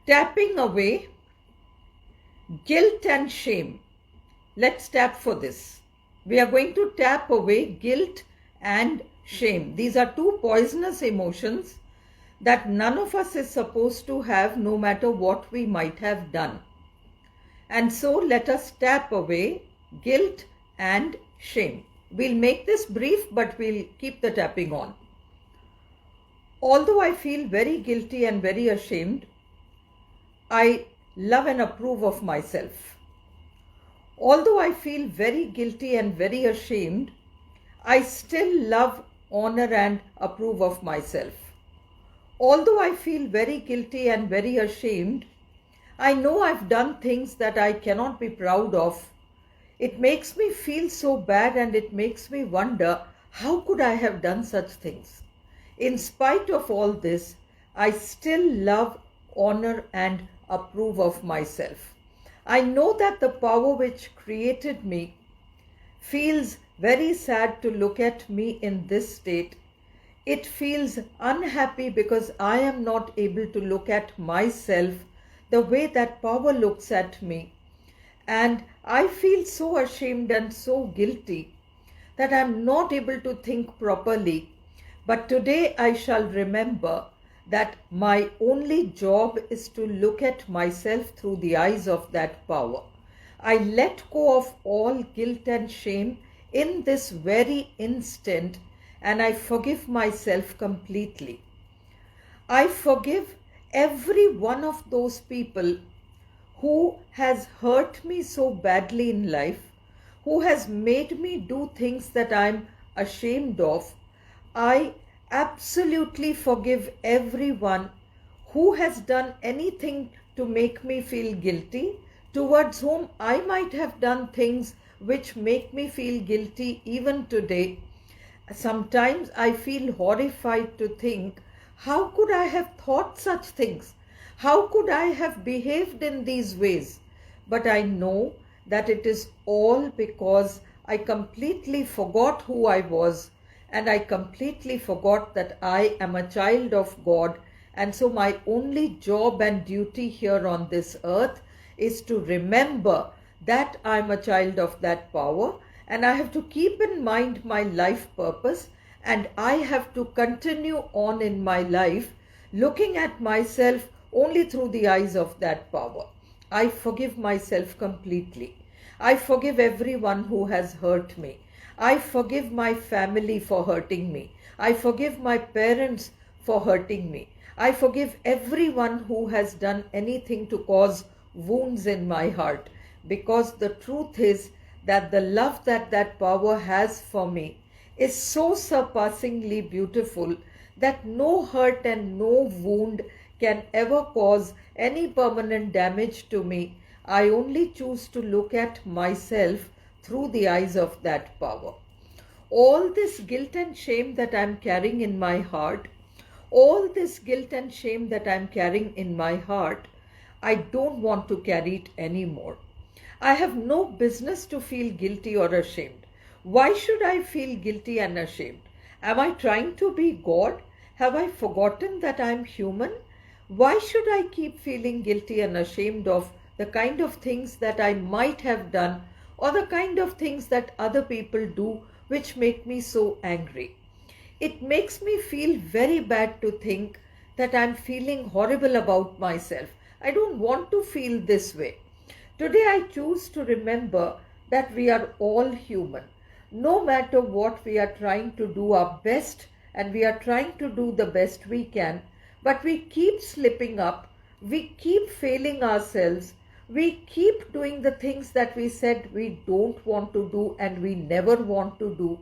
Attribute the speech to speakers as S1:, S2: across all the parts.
S1: Tapping away guilt and shame. Let's tap for this. We are going to tap away guilt and shame. These are two poisonous emotions that none of us is supposed to have, no matter what we might have done. And so let us tap away guilt and shame. We'll make this brief, but we'll keep the tapping on. Although I feel very guilty and very ashamed, I love and approve of myself. Although I feel very guilty and very ashamed, I still love, honor and approve of myself. Although I feel very guilty and very ashamed, I know I've done things that I cannot be proud of. It makes me feel so bad and it makes me wonder, how could I have done such things? In spite of all this, I still love, honor and approve of myself. I know that the power which created me feels very sad to look at me in this state. It feels unhappy because I am not able to look at myself the way that power looks at me. And I feel so ashamed and so guilty that I am not able to think properly. But today I shall remember that my only job is to look at myself through the eyes of that power. I let go of all guilt and shame in this very instant, and I forgive myself completely. I forgive every one of those people who has hurt me so badly in life, who has made me do things that I'm ashamed of. I absolutely forgive everyone who has done anything to make me feel guilty, towards whom I might have done things which make me feel guilty even today. Sometimes I feel horrified to think, how could I have thought such things? How could I have behaved in these ways? But I know that it is all because I completely forgot who I was, and I completely forgot that I am a child of God. And so my only job and duty here on this earth is to remember that I am a child of that power, and I have to keep in mind my life purpose, and I have to continue on in my life looking at myself only through the eyes of that power. I forgive myself completely. I forgive everyone who has hurt me. I forgive my family for hurting me. I forgive my parents for hurting me. I forgive everyone who has done anything to cause wounds in my heart, because the truth is that the love that that power has for me is so surpassingly beautiful that no hurt and no wound can ever cause any permanent damage to me. I only choose to look at myself through the eyes of that power. All this guilt and shame that I am carrying in my heart, all this guilt and shame that I am carrying in my heart, I don't want to carry it anymore. I have no business to feel guilty or ashamed. Why should I feel guilty and ashamed? Am I trying to be God? Have I forgotten that I am human? Why should I keep feeling guilty and ashamed of the kind of things that I might have done, or the kind of things that other people do which make me so angry? It makes me feel very bad to think that I'm feeling horrible about myself. I don't want to feel this way. Today I choose to remember that we are all human. No matter what, we are trying to do our best, and we are trying to do the best we can, but we keep slipping up, we keep failing ourselves, we keep doing the things that we said we don't want to do and we never want to do.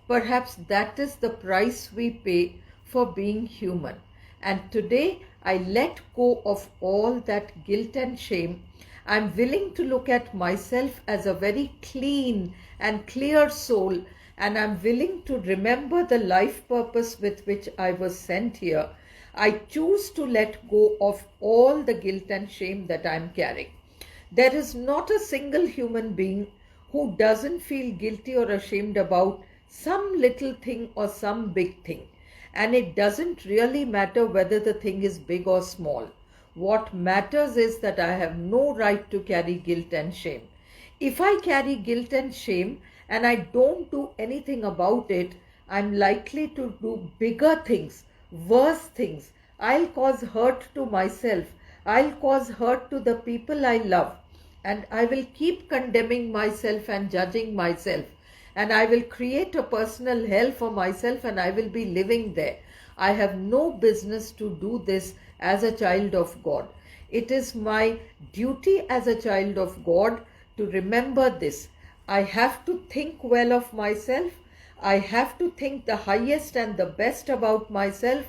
S1: Perhaps that is the price we pay for being human. And today I let go of all that guilt and shame. I'm willing to look at myself as a very clean and clear soul, and I'm willing to remember the life purpose with which I was sent here. I choose to let go of all the guilt and shame that I'm carrying. There is not a single human being who doesn't feel guilty or ashamed about some little thing or some big thing. And it doesn't really matter whether the thing is big or small. What matters is that I have no right to carry guilt and shame. If I carry guilt and shame and I don't do anything about it, I'm likely to do bigger things, worse things. I'll cause hurt to myself. I'll cause hurt to the people I love. And I will keep condemning myself and judging myself. And I will create a personal hell for myself and I will be living there. I have no business to do this as a child of God. It is my duty as a child of God to remember this. I have to think well of myself. I have to think the highest and the best about myself.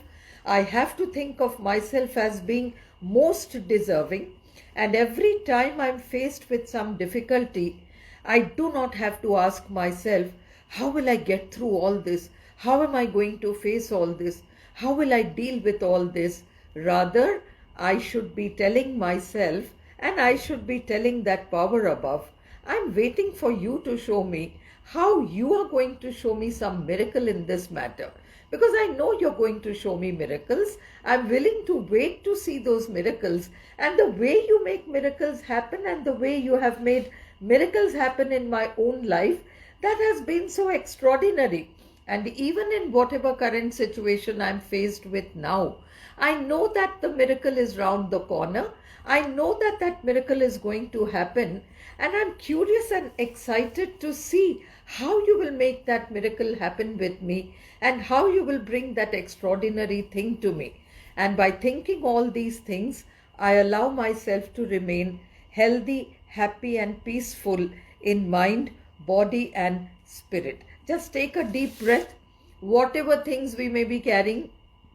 S1: I have to think of myself as being most deserving. And every time I'm faced with some difficulty, I do not have to ask myself, how will I get through all this? How am I going to face all this? How will I deal with all this? Rather, I should be telling myself, and I should be telling that power above, I'm waiting for you to show me how you are going to show me some miracle in this matter. Because I know you're going to show me miracles. I'm willing to wait to see those miracles. And the way you make miracles happen and the way you have made miracles happen in my own life, that has been so extraordinary. And even in whatever current situation I'm faced with now, I know that the miracle is round the corner. I know that that miracle is going to happen. And I'm curious and excited to see how you will make that miracle happen with me and how you will bring that extraordinary thing to me. And by thinking all these things, I allow myself to remain healthy, happy and peaceful in mind, body and spirit. Just take a deep breath. Whatever things we may be carrying,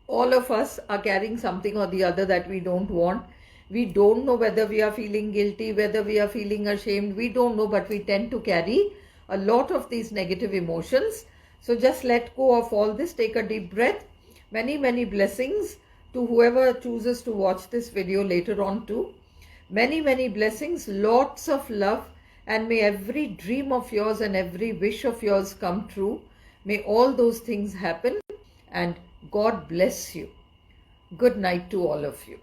S1: all of us are carrying something or the other that we don't want. We don't know whether we are feeling guilty, whether we are feeling ashamed. We don't know, but we tend to carry a lot of these negative emotions. So just let go of all this. Take a deep breath. Many, many blessings to whoever chooses to watch this video later on too. Many, many blessings, lots of love, and may every dream of yours and every wish of yours come true. May all those things happen and God bless you. Good night to all of you.